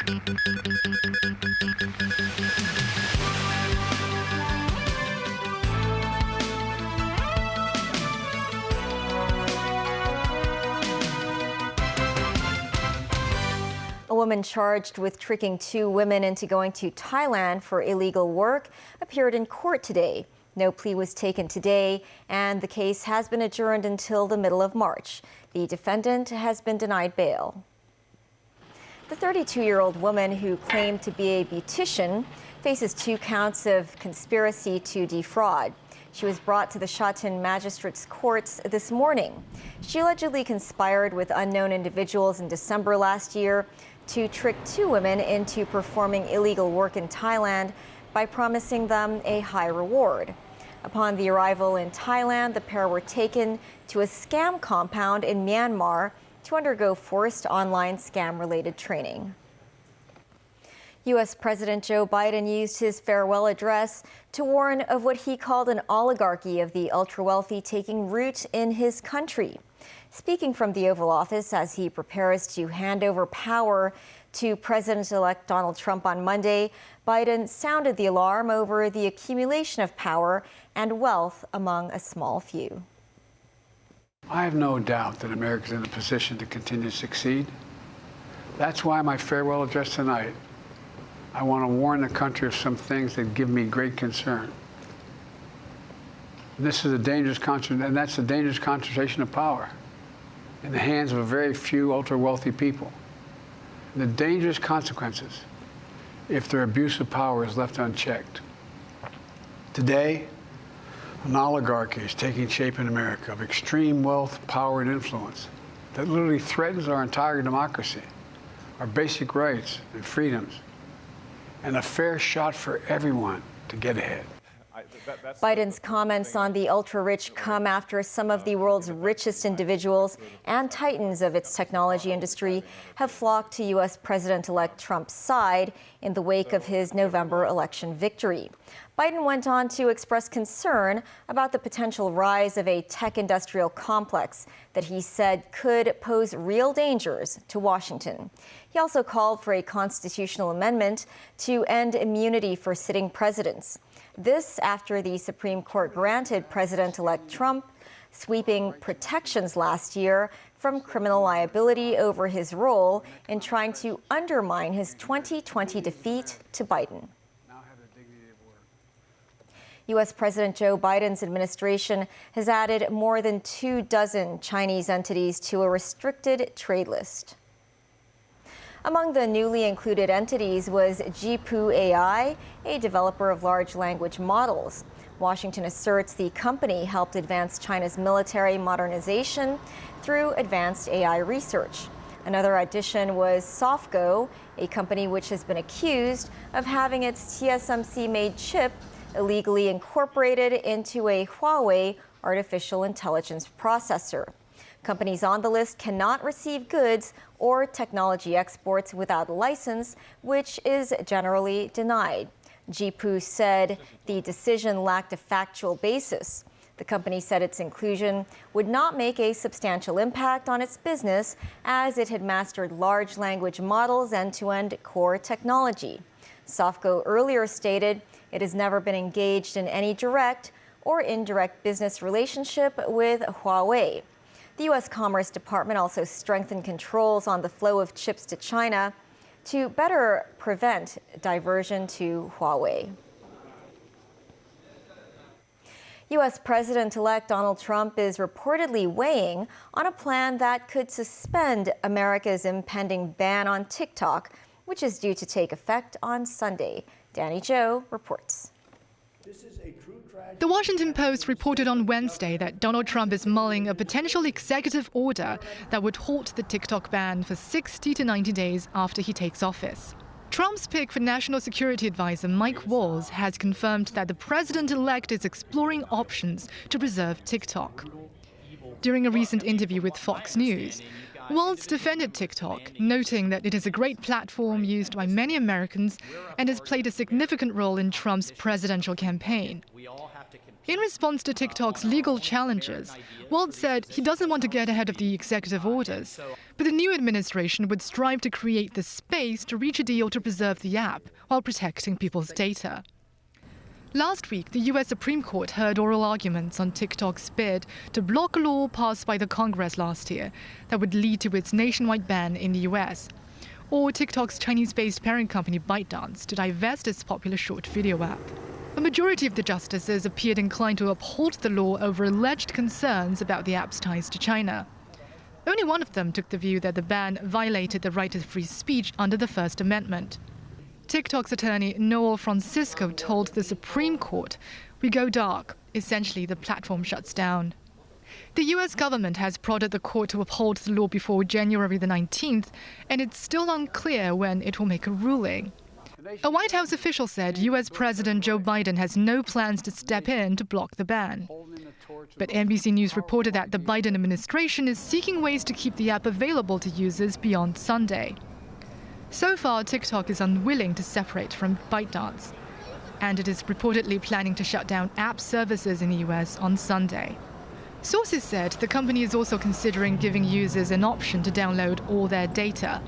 A woman charged with tricking 2 women into going to Thailand for illegal work appeared in court today. No plea was taken today, and the case has been adjourned until the middle of March. The defendant has been denied bail. The 32-year-old woman, who claimed to be a beautician, faces 2 counts of conspiracy to defraud. She was brought to the Shatin Magistrates Courts this morning. She allegedly conspired with unknown individuals in December last year to trick 2 women into performing illegal work in Thailand by promising them a high reward. Upon the arrival in Thailand, the pair were taken to a scam compound in Myanmar to undergo forced online scam-related training. U.S. President Joe Biden used his farewell address to warn of what he called an oligarchy of the ultra-wealthy taking root in his country. Speaking from the Oval Office as he prepares to hand over power to President-elect Donald Trump on Monday, Biden sounded the alarm over the accumulation of power and wealth among a small few. I have no doubt that America is in a position to continue to succeed. That's why my farewell address tonight, I want to warn the country of some things that give me great concern. This is a dangerous concentration, and that's a dangerous concentration of power in the hands of a very few ultra-wealthy people. And the dangerous consequences if their abuse of power is left unchecked. Today, an oligarchy is taking shape in America of extreme wealth, power, and influence that literally threatens our entire democracy, our basic rights and freedoms, and a fair shot for everyone to get ahead. Biden's comments on the ultra-rich come after some of the world's richest individuals and titans of its technology industry have flocked to U.S. President-elect Trump's side in the wake of his November election victory. Biden went on to express concern about the potential rise of a tech industrial complex that he said could pose real dangers to Washington. He also called for a constitutional amendment to end immunity for sitting presidents. This after the Supreme Court granted President-elect Trump sweeping protections last year from criminal liability over his role in trying to undermine his 2020 defeat to Biden. U.S. President Joe Biden's administration has added more than 24 Chinese entities to a restricted trade list. Among the newly included entities was Jipu AI, a developer of large language models. Washington asserts the company helped advance China's military modernization through advanced AI research. Another addition was SoftGo, a company which has been accused of having its TSMC-made chip illegally incorporated into a Huawei artificial intelligence processor. Companies on the list cannot receive goods or technology exports without a license, which is generally denied. Jipu said the decision lacked a factual basis. The company said its inclusion would not make a substantial impact on its business as it had mastered large language models end-to-end core technology. SoftGo earlier stated it has never been engaged in any direct or indirect business relationship with Huawei. The U.S. Commerce Department also strengthened controls on the flow of chips to China to better prevent diversion to Huawei. U.S. President-elect Donald Trump is reportedly weighing on a plan that could suspend America's impending ban on TikTok, which is due to take effect on Sunday. Danny Zhou reports. The Washington Post reported on Wednesday that Donald Trump is mulling a potential executive order that would halt the TikTok ban for 60 to 90 days after he takes office. Trump's pick for National Security Advisor Mike Waltz has confirmed that the president-elect is exploring options to preserve TikTok. During a recent interview with Fox News, Waltz defended TikTok, noting that it is a great platform used by many Americans and has played a significant role in Trump's presidential campaign. In response to TikTok's legal challenges, Waltz said he doesn't want to get ahead of the executive orders, but the new administration would strive to create the space to reach a deal to preserve the app while protecting people's data. Last week, the U.S. Supreme Court heard oral arguments on TikTok's bid to block a law passed by the Congress last year that would lead to its nationwide ban in the U.S., or TikTok's Chinese-based parent company ByteDance to divest its popular short video app. A majority of the justices appeared inclined to uphold the law over alleged concerns about the app's ties to China. Only one of them took the view that the ban violated the right to free speech under the First Amendment. TikTok's attorney Noel Francisco told the Supreme Court, "We go dark. Essentially, the platform shuts down." The U.S. government has prodded the court to uphold the law before January the 19th, and it's still unclear when it will make a ruling. A White House official said U.S. President Joe Biden has no plans to step in to block the ban. But NBC News reported that the Biden administration is seeking ways to keep the app available to users beyond Sunday. So far, TikTok is unwilling to separate from ByteDance, and it is reportedly planning to shut down app services in the US on Sunday. Sources said the company is also considering giving users an option to download all their data.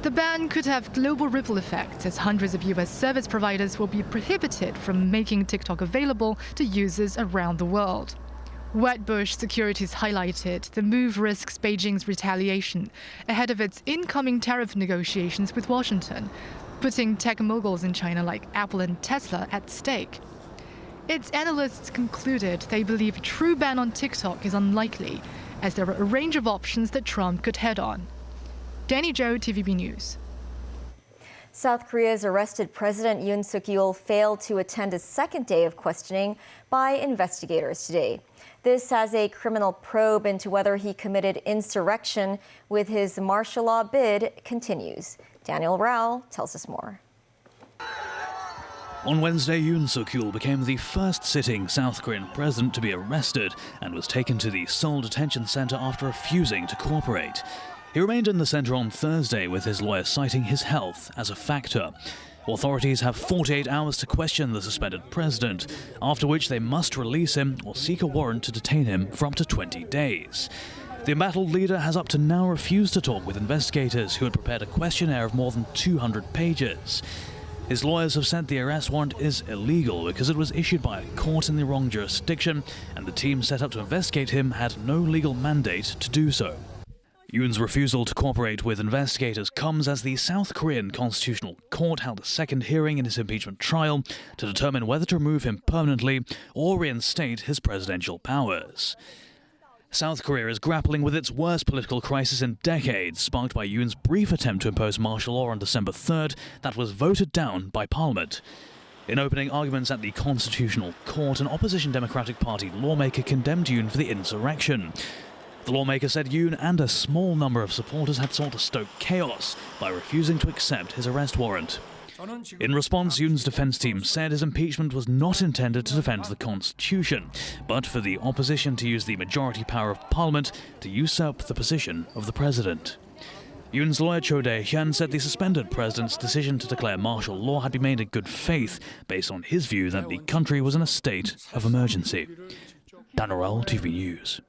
The ban could have global ripple effects, as hundreds of US service providers will be prohibited from making TikTok available to users around the world. Wedbush Securities highlighted the move risks Beijing's retaliation ahead of its incoming tariff negotiations with Washington, putting tech moguls in China like Apple and Tesla at stake. Its analysts concluded they believe a true ban on TikTok is unlikely, as there are a range of options that Trump could head on. Danny Zhou, TVB News. South Korea's arrested President Yoon Suk-yeol failed to attend a second day of questioning by investigators today. This as a criminal probe into whether he committed insurrection with his martial law bid continues. Daniel Rao tells us more. On Wednesday, Yoon Suk-yeol became the first sitting South Korean president to be arrested and was taken to the Seoul detention center after refusing to cooperate. He remained in the center on Thursday, with his lawyer citing his health as a factor. Authorities have 48 hours to question the suspended president, after which they must release him or seek a warrant to detain him for up to 20 days. The embattled leader has up to now refused to talk with investigators who had prepared a questionnaire of more than 200 pages. His lawyers have said the arrest warrant is illegal because it was issued by a court in the wrong jurisdiction, and the team set up to investigate him had no legal mandate to do so. Yoon's refusal to cooperate with investigators comes as the South Korean Constitutional Court held a second hearing in his impeachment trial to determine whether to remove him permanently or reinstate his presidential powers. South Korea is grappling with its worst political crisis in decades, sparked by Yoon's brief attempt to impose martial law on December 3rd that was voted down by Parliament. In opening arguments at the Constitutional Court, an opposition Democratic Party lawmaker condemned Yoon for the insurrection. The lawmaker said Yoon and a small number of supporters had sought to stoke chaos by refusing to accept his arrest warrant. In response, Yoon's defense team said his impeachment was not intended to defend the Constitution, but for the opposition to use the majority power of Parliament to usurp the position of the president. Yoon's lawyer Cho Dae-hyun said the suspended president's decision to declare martial law had been made in good faith, based on his view that the country was in a state of emergency. Daniel, TV News.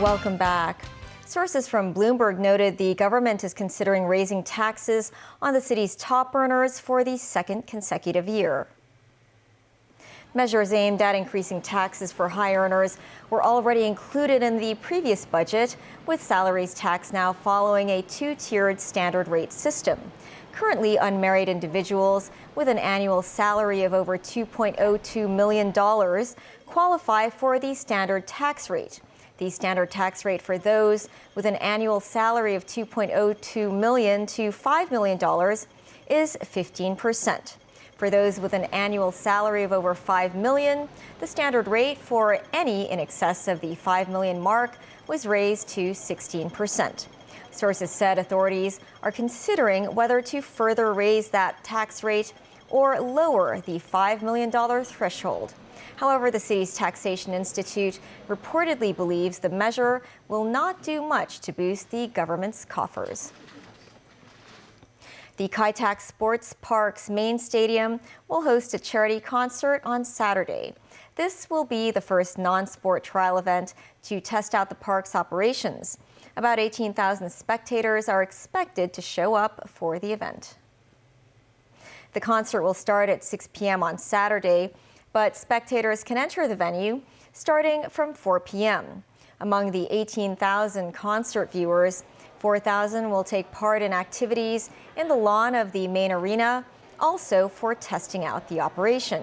Welcome back. Sources from Bloomberg noted the government is considering raising taxes on the city's top earners for the second consecutive year. Measures aimed at increasing taxes for high earners were already included in the previous budget, with salaries tax now following a two-tiered standard rate system. Currently, unmarried individuals with an annual salary of over $2.02 million qualify for the standard tax rate. The standard tax rate for those with an annual salary of $2.02 million to $5 million is 15%. For those with an annual salary of over $5 million, the standard rate for any in excess of the $5 million mark was raised to 16%. Sources said authorities are considering whether to further raise that tax rate or lower the $5 million threshold. However, the city's Taxation Institute reportedly believes the measure will not do much to boost the government's coffers. The Kai Tak Sports Park's main stadium will host a charity concert on Saturday. This will be the first non-sport trial event to test out the park's operations. About 18,000 spectators are expected to show up for the event. The concert will start at 6 p.m. on Saturday, but spectators can enter the venue starting from 4 p.m. Among the 18,000 concert viewers, 4,000 will take part in activities in the lawn of the main arena, also for testing out the operation.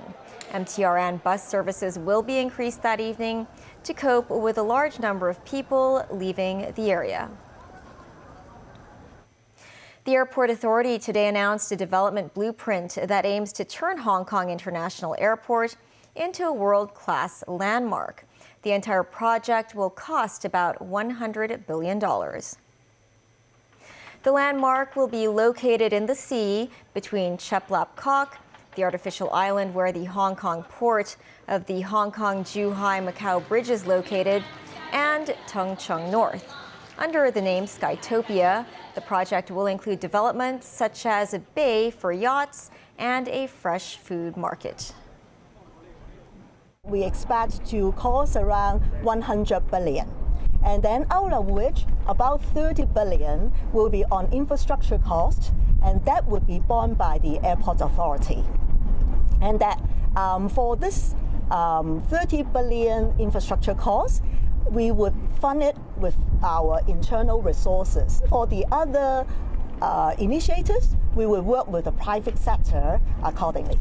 MTRN bus services will be increased that evening to cope with a large number of people leaving the area. The Airport Authority today announced a development blueprint that aims to turn Hong Kong International Airport into a world-class landmark. The entire project will cost about $100 billion. The landmark will be located in the sea between Chep Lap Kok, the artificial island where the Hong Kong port of the Hong Kong-Zhuhai-Macau Bridge is located, and Tung Chung North. Under the name Skytopia, the project will include developments such as a bay for yachts and a fresh food market. We expect to cost around 100 billion. And then out of which about 30 billion will be on infrastructure costs, and that would be borne by the Airport Authority. And that for this 30 billion infrastructure costs, we would fund it with our internal resources. For the other initiatives, we will work with the private sector accordingly.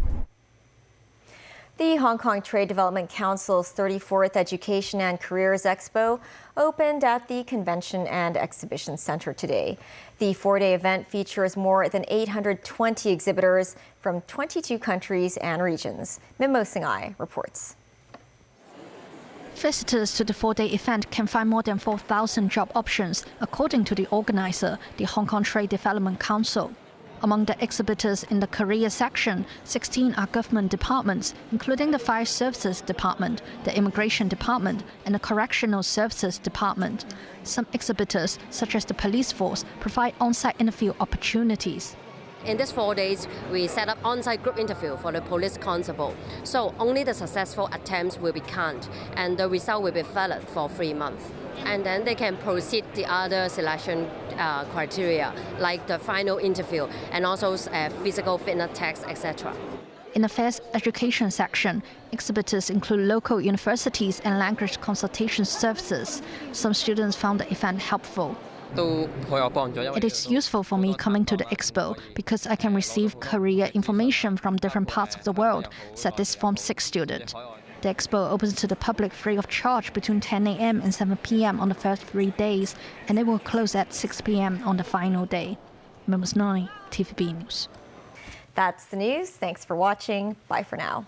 The Hong Kong Trade Development Council's 34th Education and Careers Expo opened at the Convention and Exhibition Center today. The four-day event features more than 820 exhibitors from 22 countries and regions. Mimo Singhai reports. Visitors to the four-day event can find more than 4,000 job options, according to the organizer, the Hong Kong Trade Development Council. Among the exhibitors in the career section, 16 are government departments, including the Fire Services Department, the Immigration Department, and the Correctional Services Department. Some exhibitors, such as the police force, provide on-site interview opportunities. In these 4 days, we set up on-site group interview for the police constable. So only the successful attempts will be counted, and the result will be valid for 3 months. And then they can proceed the other selection criteria, like the final interview and also physical fitness test, etc. In the fair's education section, exhibitors include local universities and language consultation services. Some students found the event helpful. It is useful for me coming to the expo because I can receive career information from different parts of the world, said this Form 6 student. The expo opens to the public free of charge between 10 a.m. and 7 p.m. on the first 3 days, and it will close at 6 p.m. on the final day. Memos 9, TVB News. That's the news. Thanks for watching. Bye for now.